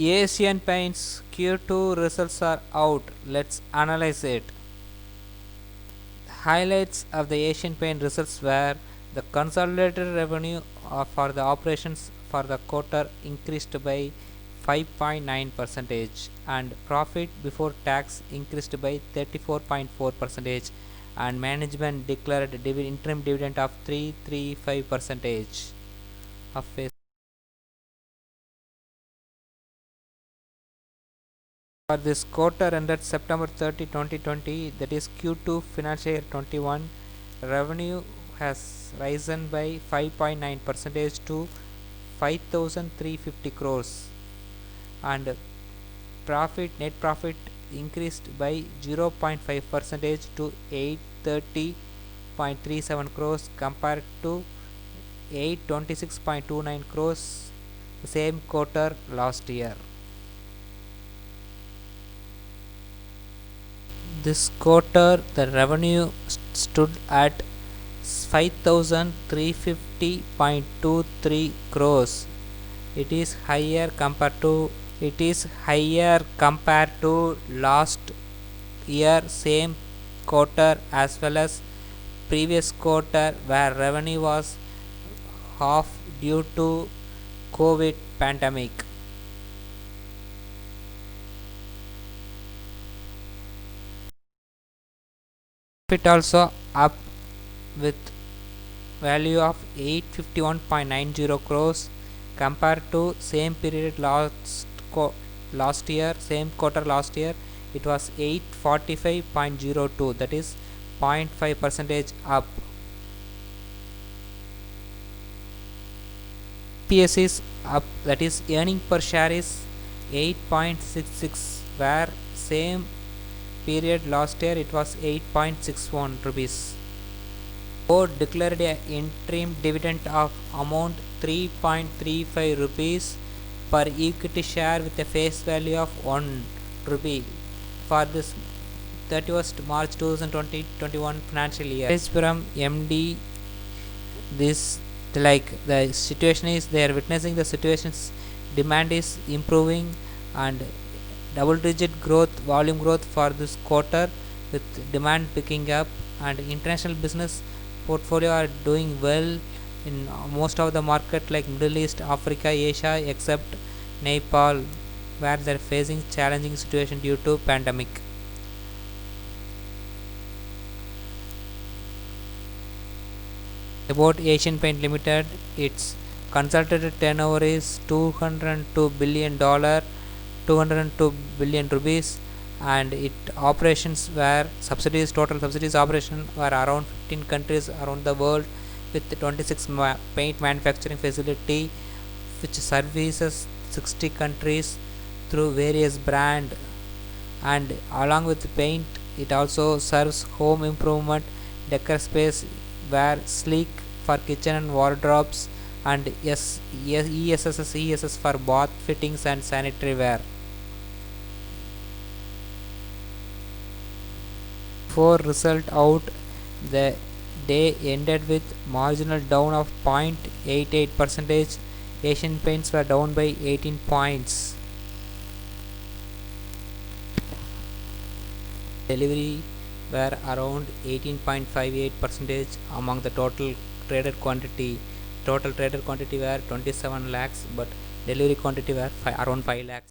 Asian Paints Q2 results are out. Let's analyze it. Highlights of the Asian Paint results were the consolidated revenue for the operations for the quarter increased by 5.9% and profit before tax increased by 34.4% and management declared interim dividend of 335% of face. For this quarter ended September 30, 2020, that is Q2 financial year 21, revenue has risen by 5.9% to 5,350 crores and net profit increased by 0.5% to 830.37 crores compared to 826.29 crores the same quarter last year. This quarter the revenue stood at 5,350.23 crores. It is higher compared to last year same quarter as well as previous quarter where revenue was half due to COVID pandemic. Profit also up with value of 851.90 crores compared to same period last year, same quarter last year it was 845.02, that is 0.5% up. EPS is up, that is earning per share is 8.66 where same period last year it was 8.61 rupees. Board declared a interim dividend of amount 3.35 rupees per equity share with a face value of 1 rupee for this 31st March 2021 financial year. From MD, this the situation is they are witnessing the situation's demand is improving and double-digit growth, volume growth for this quarter with demand picking up and international business portfolio are doing well in most of the market like Middle East, Africa, Asia except Nepal where they are facing challenging situation due to pandemic. About Asian Paint Limited, its consolidated turnover is $202 billion, 202 billion rupees, and its operations were total subsidies operation were around 15 countries around the world with 26 paint manufacturing facility which services 60 countries through various brand, and along with paint it also serves home improvement decor space where sleek for kitchen and wardrobes and ESS for bath fittings and sanitary ware. Before result out, the day ended with marginal down of 0.88%. Asian Paints were down by 18 points. Delivery were around 18.58% among the total traded quantity. Total traded quantity were 27 lakhs, but delivery quantity were around 5 lakhs.